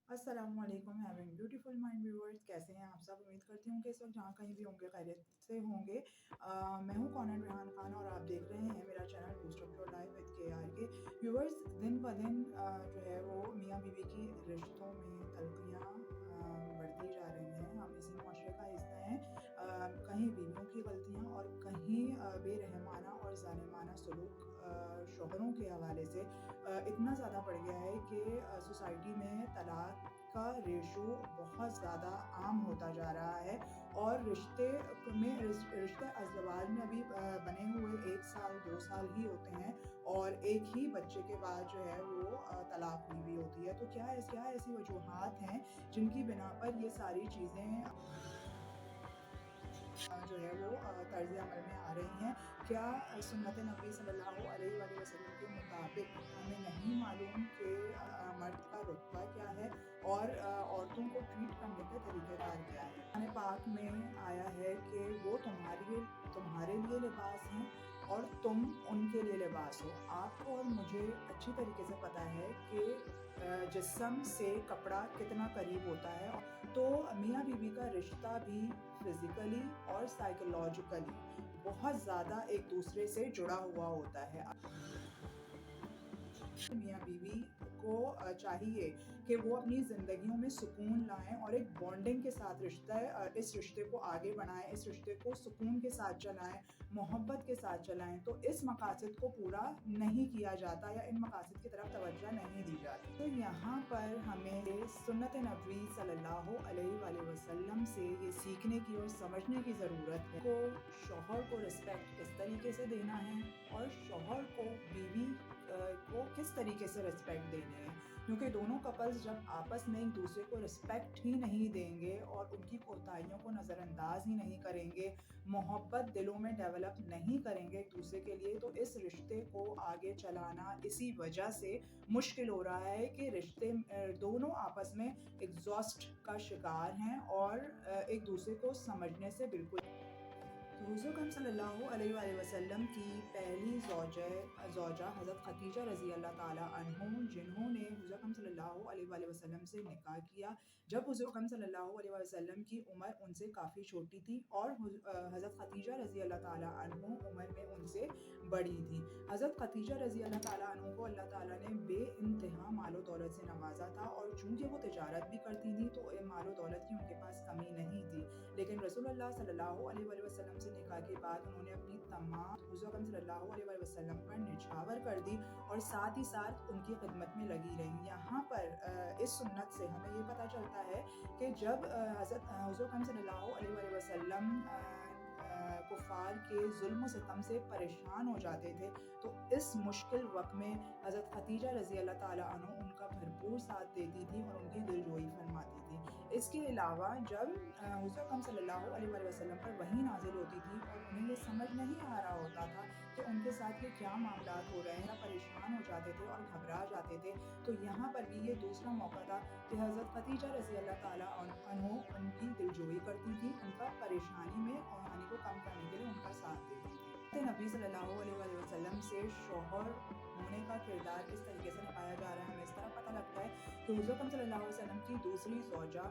अस्सलामुअलैकुम having beautiful mind viewers, कैसे हैं आप सब। उम्मीद करती हूँ कि इस वक्त जहाँ कहीं भी होंगे खैरियत से होंगे। मैं हूँ कौनन रेहान खान और आप देख रहे हैं मेरा channel boost up your life with के आर के। व्यूअर्स, दिन ब दिन जो है वो मियाँ बीवी की रिश्तों में तल्खियाँ बढ़ती जा रही हैं। हम इसी मुआशरे का हिस्सा हैं। कहीं बीवियों की गलतियाँ और कहीं बेरहमाना और जालिमाना सलूक शोहरों के हवाले से इतना ज़्यादा बढ़ गया है कि सोसाइटी में तलाक का रेशो बहुत ज़्यादा आम होता जा रहा है। और रिश्ते अज़दवाज में अभी बने हुए 1 साल 2 साल ही होते हैं और एक ही बच्चे के बाद जो है वो तलाक हुई भी होती है। तो क्या ऐसी वजूहात हैं जिनकी बिना पर ये सारी चीज़ें जो है वो तर्ज़ अमल में आ रही हैं। क्या सुन्नत नबी सल्लल्लाहु अलैहि वसल्लम के मुताबिक हमें नहीं मालूम कि मर्द का रुतबा क्या है और औरतों को ट्रीट करने के तरीक़ेकार क्या है। कुरान पाक में आया है कि वो तुम्हारे लिए लिबास हैं और तुम उनके लिए लिबास हो। आपको और मुझे अच्छी तरीके से पता है कि जिस्म से कपड़ा कितना करीब होता है। तो मियाँ बीवी का रिश्ता भी फिज़िकली और साइकोलॉजिकली बहुत ज़्यादा एक दूसरे से जुड़ा हुआ होता है। मियाँ बीवी को चाहिए कि वो अपनी ज़िंदगियों में सुकून लाएँ और एक बॉन्डिंग के साथ इस रिश्ते को आगे बढ़ाएँ, इस रिश्ते को सुकून के साथ चलाएँ, मोहब्बत के साथ चलाएँ। तो इस मकासद को पूरा नहीं किया जाता या इन मकासद की तरफ तवज्जो नहीं दी जाती। तो यहाँ पर हमें सुन्नत नबी सल्लल्लाहु अलैहि वसल्लम से ये सीखने की और समझने की ज़रूरत है को शौहर को रिस्पेक्ट किस तरीके से देना है और शौहर को बीवी को किस तरीके से रिस्पेक्ट देने हैं। क्योंकि दोनों कपल्स जब आपस में एक दूसरे को रिस्पेक्ट ही नहीं देंगे और उनकी कोताहियों को नज़रअंदाज ही नहीं करेंगे, मोहब्बत दिलों में डेवलप नहीं करेंगे एक दूसरे के लिए, तो इस रिश्ते को आगे चलाना इसी वजह से मुश्किल हो रहा है कि रिश्ते दोनों आपस में एग्जॉस्ट का शिकार हैं और एक दूसरे को समझने से बिल्कुल। तो हुज़ूर अकरम सल्लल्लाहु अलैहि वसल्लम की पहली ज़ौजा हज़रत खदीजा रज़ी अल्लाह ताला अन्हुम, जिन्होंने हुज़ूर अकरम सल्लल्लाहु अलैहि वसल्लम से निकाह किया जब हुज़ूर अकरम सल्लल्लाहु अलैहि वसल्लम की उम्र उनसे काफ़ी छोटी थी और हज़रत खदीजा रज़ी अल्लाह ताला अन्हुम उम्र में उनसे बड़ी थी। हज़रत खदीजा रज़ी अल्लाह ताला अन्हुम को अल्लाह ताला ने बेइंतहा मालो दौलत से नवाजा था और चूँकि वो तिजारत भी करती थी तो मालो दौलत की उनके पास कमी नहीं थी। लेकिन रसूलुल्लाह सल्लल्लाहु अलैहि वसल्लम से निकाह के बाद उन्होंने अपनी तमाम हुज़ूर अकरम सल्लल्लाहु अलैहि वसल्लम पर निछावर कर दी और साथ ही साथ उनकी खिदमत में लगी रहीं। यहाँ पर इस सुन्नत से हमें ये पता चलता है कि जब हज़रत हुज़ूर अकरम सल्लल्लाहु अलैहि वसल्लम कुफ़ार के ज़ुल्म सितम से परेशान हो जाते थे तो इस मुश्किल वक़्त में हज़रत खदीजा रज़ी अल्लाह ताला अन्हा उनका भरपूर साथ देती थी और उनकी दिलजोई फरमाती थी। इसके अलावा जब हुज़ूर अकरम सल्लल्लाहु अलैहि वसल्लम पर वही नाज़िल होती थी और उन्हें ये समझ नहीं आ रहा होता था कि उनके साथ ये क्या मामलात हो रहे हैं, परेशान हो जाते थे और घबरा जाते थे। तो यहाँ पर भी ये दूसरा मौका था कि हज़रत खदीजा रज़ी अल्लाह ताला अन्हा उनकी दिलजोई करती थी, उनका परेशानी में हानि को कम करने के लिए उनका साथ देती थी। नबी सल्लल्लाहु अलैहि वसल्लम से शौहर होने का किरदार किस तरीके से निभाया जा रहा है हमें इस तरह पता लगता है कि हुज़ूर अकरम सल्लल्लाहु अलैहि वसल्लम की दूसरी ज़ौजा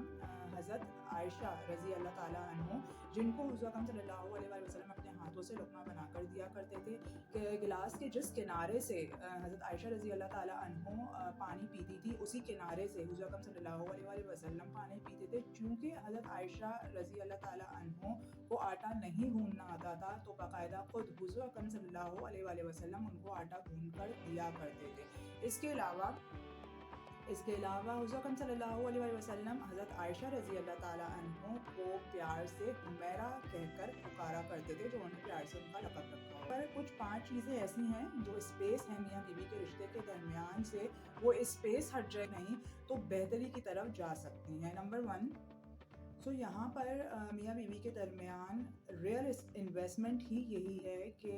हज़रत आयशा रज़ी अल्लाह ताला अन्हा, जिनको हुज़ूर अकरम सल्लल्लाहु अलैहि वसल्लम अपने हाथों से लुक़मा बनाकर दिया करते थे कि गिलास के जिस किनारे से हज़रत आयशा रज़ी अल्लाह ताला अन्हा पानी पीती थी उसी किनारे से हुज़ूर अकरम सल्लल्लाहु अलैहि वसल्लम पानी पीते थे। चूँकि हज़रत आयशा रज़ी अल्लाह ताला अन्हा को आटा नहीं गूँधना आता था तो बाकायदा खुद हुज़ूर अकरम सल्लल्लाहु अलैहि वसल्लम उनको आटा गूँध कर दिया करते थे। इसके अलावा हुज़ूर अकरम सल्लल्लाहु अलैहि वसल्लम हज़रत आयशा रज़ी अल्लाह ताला अन्हा को प्यार से हुमैरा कहकर पुकारा करते थे, जो उन्होंने प्यार से उनका लक़ब रखा हुआ है। पर कुछ 5 चीज़ें ऐसी हैं जो स्पेस है मियाँ बीवी के रिश्ते के दरमियान से वो स्पेस हट जाए नहीं तो बेहतरी की तरफ जा सकती हैं। नंबर 1, यहाँ पर मियाँ बीवी के दरमियान रियल इन्वेस्टमेंट ही यही है कि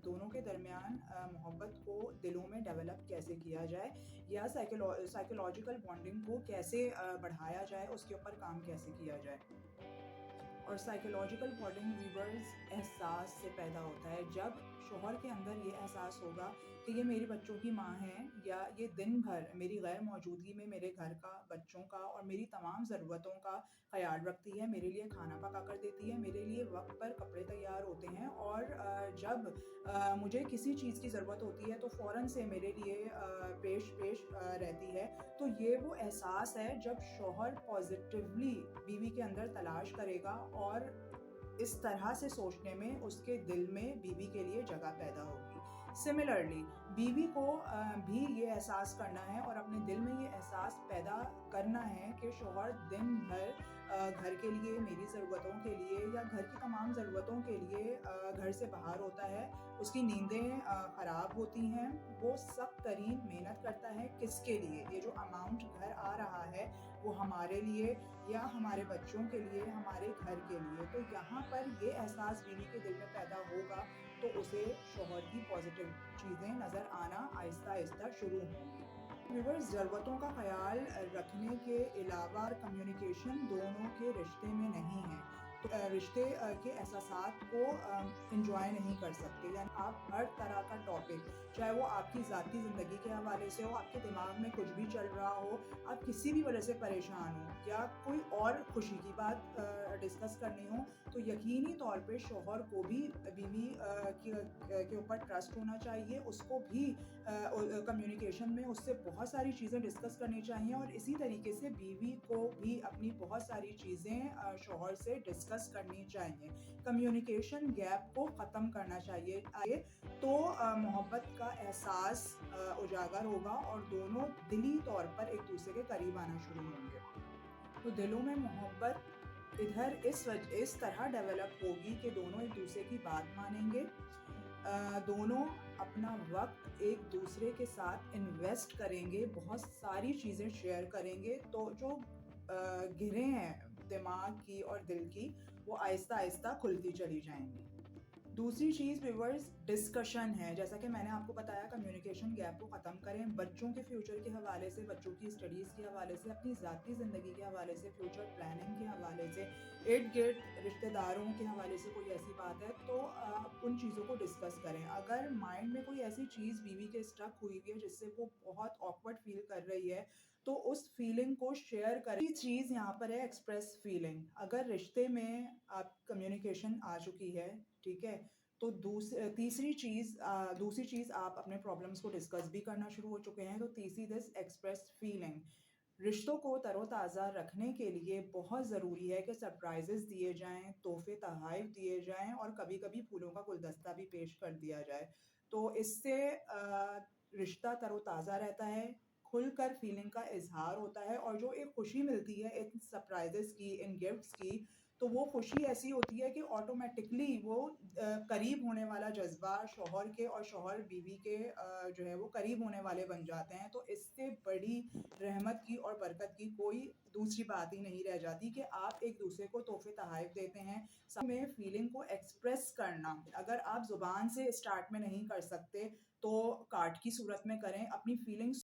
दोनों के दरमियान मोहब्बत को दिलों में डेवलप कैसे किया जाए या साइकोलॉजिकल बॉन्डिंग को कैसे बढ़ाया जाए, उसके ऊपर काम कैसे किया जाए। और साइकोलॉजिकल बॉन्डिंग व्यूअर्स एहसास से पैदा होता है। जब शौहर के अंदर ये एहसास होगा कि ये मेरी बच्चों की माँ हैं, या ये दिन भर मेरी गैर मौजूदगी में मेरे घर का, बच्चों का और मेरी तमाम ज़रूरतों का ख़याल रखती है, मेरे लिए खाना पका कर देती है, मेरे लिए वक्त पर कपड़े तैयार होते हैं, और जब मुझे किसी चीज़ की ज़रूरत होती है तो फ़ौरन से मेरे लिए पेश पेश रहती है। तो ये वो एहसास है जब शौहर पॉजिटिवली बीवी के अंदर तलाश करेगा और इस तरह से सोचने में उसके दिल में बीवी के लिए जगह पैदा होगी। सिमिलरली बीवी को भी ये एहसास करना है और अपने दिल में ये एहसास पैदा करना है कि शौहर दिन भर घर के लिए, मेरी ज़रूरतों के लिए या घर की तमाम ज़रूरतों के लिए घर से बाहर होता है, उसकी नींदें ख़राब होती हैं, वो सख्त तरीन मेहनत करता है, किसके लिए? ये जो अमाउंट घर आ रहा है वो हमारे लिए या हमारे बच्चों के लिए, हमारे घर के लिए। तो यहाँ पर ये एहसास बीवी के दिल में पैदा होगा तो उसे शौहर की पॉजिटिव चीज़ें नज़र आना आहिस्ता आहिस्ता शुरू होंगी। व्यूअर्स, ज़रूरतों का ख़याल रखने के अलावा कम्युनिकेशन दोनों के रिश्ते में नहीं है, तो रिश्ते के एहसासात को एंजॉय नहीं कर सकते। यानी आप हर तरह का टॉपिक, चाहे वो आपकी ज़ाती ज़िंदगी के हवाले से हो, आपके दिमाग में कुछ भी चल रहा हो, आप किसी भी वजह से परेशान हो या कोई और खुशी की बात डिस्कस करनी हो, तो यकीनी तौर पे शौहर को भी बीवी के ऊपर ट्रस्ट होना चाहिए, उसको भी कम्युनिकेशन में उससे बहुत सारी चीज़ें डिस्कस करनी चाहिए और इसी तरीके से बीवी को भी अपनी बहुत सारी चीज़ें शौहर से डिस्कस करनी चाहिए। कम्युनिकेशन गैप को ख़त्म करना चाहिए तो मोहब्बत का एहसास उजागर होगा और दोनों दिली तौर पर एक दूसरे के करीब आना शुरू होंगे। तो दिलों में मोहब्बत इधर इस तरह डेवलप होगी कि दोनों एक दूसरे की बात मानेंगे, दोनों अपना वक्त एक दूसरे के साथ इन्वेस्ट करेंगे, बहुत सारी चीज़ें शेयर करेंगे, तो जो गिरें हैं दिमाग की और दिल की वो आहिस्ता आहिस्ता खुलती चली जाएंगी। दूसरी चीज़ व्यूअर्स डिस्कशन है। जैसा कि मैंने आपको बताया, कम्युनिकेशन गैप को ख़त्म करें, बच्चों के फ्यूचर के हवाले से, बच्चों की स्टडीज़ के हवाले से, अपनी ज़ाती ज़िंदगी के हवाले से, फ्यूचर प्लानिंग के हवाले से, इर्द गिर्द रिश्तेदारों के हवाले से कोई ऐसी बात है तो उन चीज़ों को डिस्कस करें। अगर माइंड में कोई ऐसी चीज़ बीवी के स्टक हुई है जिससे वो बहुत ऑकवर्ड फील कर रही है तो उस फीलिंग को शेयर करें। चीज़ यहाँ पर है एक्सप्रेस फीलिंग। अगर रिश्ते में आप कम्युनिकेशन आ चुकी है, ठीक है, तो दूसरी चीज़ आप अपने प्रॉब्लम्स को डिस्कस भी करना शुरू हो चुके हैं, तो तीसरी दिस एक्सप्रेस फीलिंग। रिश्तों को तरोताज़ा रखने के लिए बहुत ज़रूरी है कि सरप्राइजेस दिए जाएं, तोहफे तोहफ़े दिए जाएं और कभी-कभी फूलों का गुलदस्ता भी पेश कर दिया जाए। तो इससे रिश्ता तरोताज़ा रहता है, खुलकर फीलिंग का इज़हार होता है और जो एक खुशी मिलती है इन सरप्राइजेस की, इन गिफ्ट्स की, तो वो खुशी ऐसी होती है कि ऑटोमेटिकली वो करीब होने वाला जज्बा शौहर के और शौहर बीवी के जो है वो करीब होने वाले बन जाते हैं। तो इससे बड़ी रहमत की और बरकत की कोई दूसरी बात ही नहीं रह जाती कि आप एक दूसरे को तोहफे तोहफ़े देते हैं। में फीलिंग को एक्सप्रेस करना, अगर आप ज़ुबान से स्टार्ट में नहीं कर सकते तो कार्ड की सूरत में करें अपनी फीलिंग्स।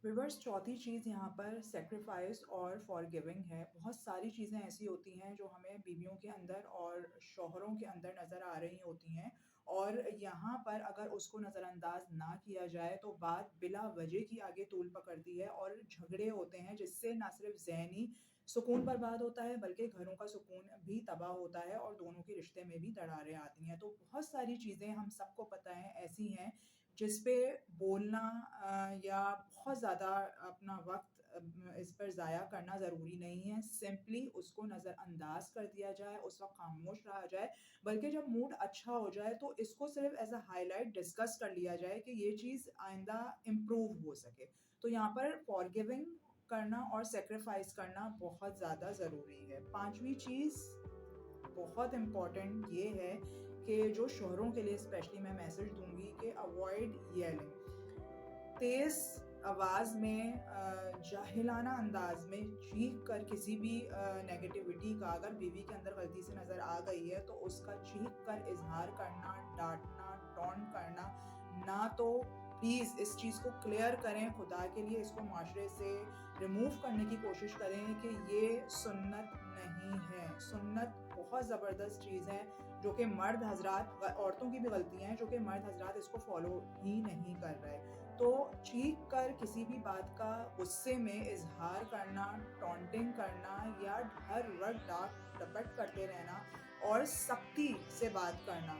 रिवर्स चौथी चीज़ यहाँ पर सेक्रीफाइस और फॉरगिविंग है। बहुत सारी चीज़ें ऐसी होती हैं जो हमें बीवियों के अंदर और शौहरों के अंदर नज़र आ रही होती हैं और यहाँ पर अगर उसको नज़रअंदाज ना किया जाए तो बात बिला वजह की आगे तूल पकड़ती है और झगड़े होते हैं जिससे ना सिर्फ ज़हनी सुकून बर्बाद होता है बल्कि घरों का सुकून भी तबाह होता है और दोनों के रिश्ते में भी दरारें आती हैं। तो बहुत सारी चीज़ें हम सबको पता है ऐसी हैं जिस पे बोलना या बहुत ज़्यादा अपना वक्त इस पर ज़ाया करना ज़रूरी नहीं है। सिंपली उसको नज़रअंदाज कर दिया जाए, उस वक्त खामोश रहा जाए, बल्कि जब मूड अच्छा हो जाए तो इसको सिर्फ एज अ हाईलाइट डिस्कस कर लिया जाए कि ये चीज़ आइंदा इम्प्रूव हो सके। तो यहाँ पर फॉरगिविंग करना और सेक्रीफाइस करना बहुत ज़्यादा ज़रूरी है। पांचवी चीज़ बहुत इम्पॉर्टेंट ये है कि जो शोहरों के लिए स्पेशली मैं मैसेज दूंगी कि अवॉइड येलिंग। तेज़ आवाज़ में जाहिलाना अंदाज में चीख कर किसी भी नेगेटिविटी का अगर बीवी के अंदर गलती से नज़र आ गई है तो उसका चीख कर इजहार करना, डांटना, टॉन्ट करना ना तो प्लीज़ इस चीज़ को क्लियर करें, खुदा के लिए इसको माशरे से रिमूव करने की कोशिश करें कि ये सुन्नत नहीं है। सुन्नत बहुत ज़बरदस्त चीज़ है जो कि मर्द हज़रात, औरतों की भी गलतियाँ हैं जो कि मर्द हज़रात इसको फॉलो ही नहीं कर रहे। तो चीख कर किसी भी बात का गुस्से में इजहार करना, टॉन्टिंग करना या हर वक्त डांट डपट करते रहना और सख्ती से बात करना,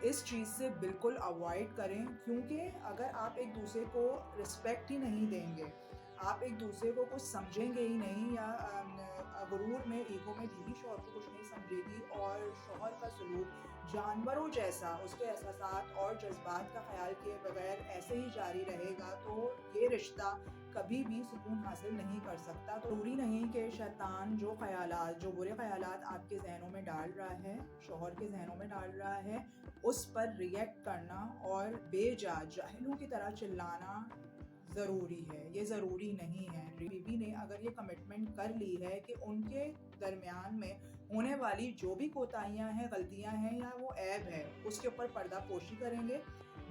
इस चीज़ से बिल्कुल अवॉइड करें, क्योंकि अगर आप एक दूसरे को रिस्पेक्ट ही नहीं देंगे, आप एक दूसरे को कुछ समझेंगे ही नहीं, या गुरूर में, ईगो में बीवी शौहर को कुछ नहीं समझेगी और शौहर का सलूक जानवरों जैसा उसके एहसासात और जज्बात का ख्याल किए बगैर ऐसे ही जारी रहेगा, तो ये रिश्ता कभी भी सुकून हासिल नहीं कर सकता। तो ज़रूरी नहीं कि शैतान जो ख़यालात, जो बुरे ख़यालात आपके ज़हनों में डाल रहा है, शौहर के ज़हनों में डाल रहा है, उस पर रिएक्ट करना और बेजा जाहिलों की तरह चिल्लाना ज़रूरी है। ये ज़रूरी नहीं है। बीवी ने अगर ये कमिटमेंट कर ली है कि उनके दरमियान में होने वाली जो भी कोताहियाँ हैं, गलतियाँ हैं या वो ऐब है, उसके ऊपर पर्दा पोशी करेंगे।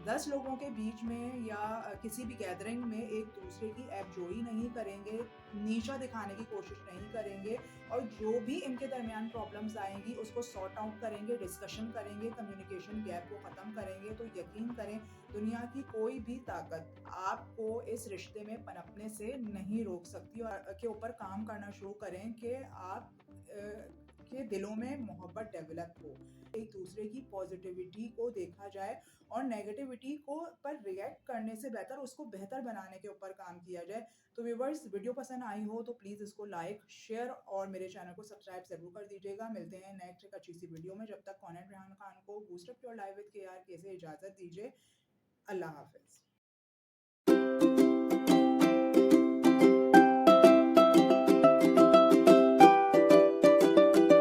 10 लोगों के बीच में या किसी भी गैदरिंग में एक दूसरे की ऐबजोई नहीं करेंगे, नीचा दिखाने की कोशिश नहीं करेंगे, और जो भी इनके दरमियान प्रॉब्लम्स आएंगी उसको सॉर्ट आउट करेंगे, डिस्कशन करेंगे, कम्युनिकेशन गैप को ख़त्म करेंगे, तो यकीन करें दुनिया की कोई भी ताकत आपको इस रिश्ते में पनपने से नहीं रोक सकती। और के ऊपर काम करना शुरू करें कि आप के दिलों में मोहब्बत डेवलप हो, एक दूसरे की पॉजिटिविटी को देखा जाए और नेगेटिविटी को पर रिएक्ट करने से बेहतर उसको बेहतर बनाने के ऊपर काम किया जाए। तो व्यूवर्स, वीडियो पसंद आई हो तो प्लीज़ इसको लाइक, शेयर और मेरे चैनल को सब्सक्राइब ज़रूर कर दीजिएगा। मिलते हैं नेक्स्ट एक अच्छी सी वीडियो में। जब तक कॉनेट रेहान खान को boost up your life with KR के से इजाज़त दीजिए। अल्लाह हाफ़िज़।